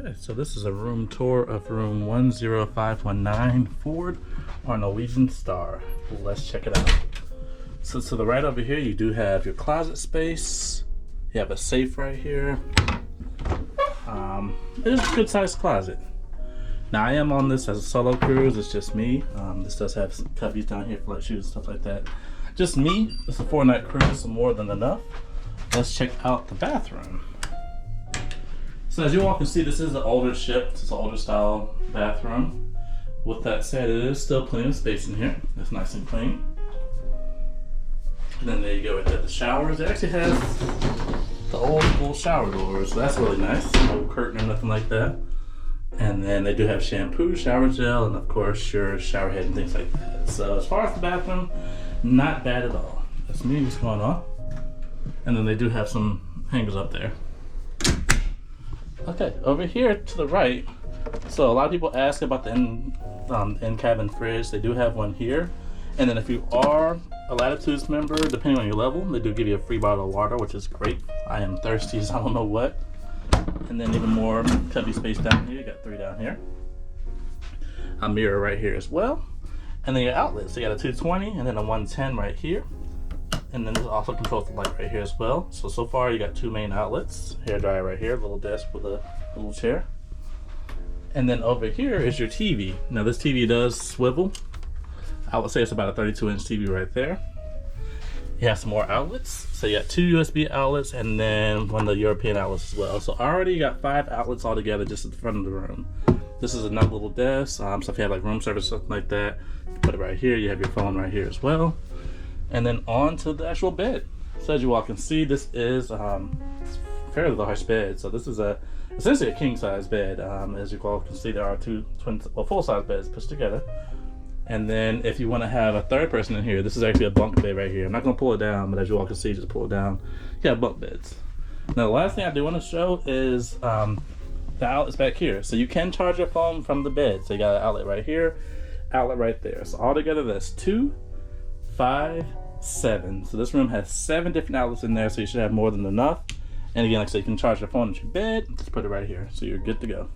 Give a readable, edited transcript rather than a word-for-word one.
Okay, so this is a room tour of room 10519 Ford or Norwegian Star. Let's check it out. So to the right over here, you do have your closet space. You have a safe right here. It is a good sized closet. Now I am on this as a solo cruise, it's just me. This does have some cubbies down here for like shoes and stuff like that. Just me, it's a 4-night cruise, so more than enough. Let's check out the bathroom. So as you all can see, this is an older ship, it's an older style bathroom. With that said, it is still plenty of space in here. It's nice and clean. And then there you go, right there, the showers. It actually has the old school shower doors, so that's really nice. No curtain or nothing like that. And then they do have shampoo, shower gel, and of course your shower head and things like that. So as far as the bathroom, not bad at all. That's me, what's going on. And then they do have some hangers up there. Okay, over here to the right, so a lot of people ask about the in-cabin fridge. They do have one here. And then if you are a Latitudes member, depending on your level, they do give you a free bottle of water, which is great. I am thirsty as I don't know what. And then even more cubby space down here. You got 3 down here. A mirror right here as well. And then your outlets. So you got a 220 and then a 110 right here. And then this also controls the light right here as well. So far you got 2 main outlets. Hair dryer right here, a little desk with a little chair. And then over here is your TV. Now this TV does swivel. I would say it's about a 32-inch TV right there. You have some more outlets. So you got 2 USB outlets and then one of the European outlets as well. So already you got 5 outlets all together just at the front of the room. This is another little desk. So if you have like room service, something like that, you put it right here. You have your phone right here as well. And then on to the actual bed. So as you all can see, this is fairly large bed. So this is essentially a king size bed. As you all can see, there are 2 full size beds pushed together. And then if you want to have a third person in here, this is actually a bunk bed right here. I'm not going to pull it down, but as you all can see, just pull it down. You have bunk beds. Now the last thing I do want to show is the outlets back here. So you can charge your phone from the bed. So you got an outlet right here, outlet right there. So all together that's 2, 5, 7. So this room has 7 different outlets in there, so you should have more than enough. And again, like I said, you can charge your phone at your bed. Just put it right here, so you're good to go.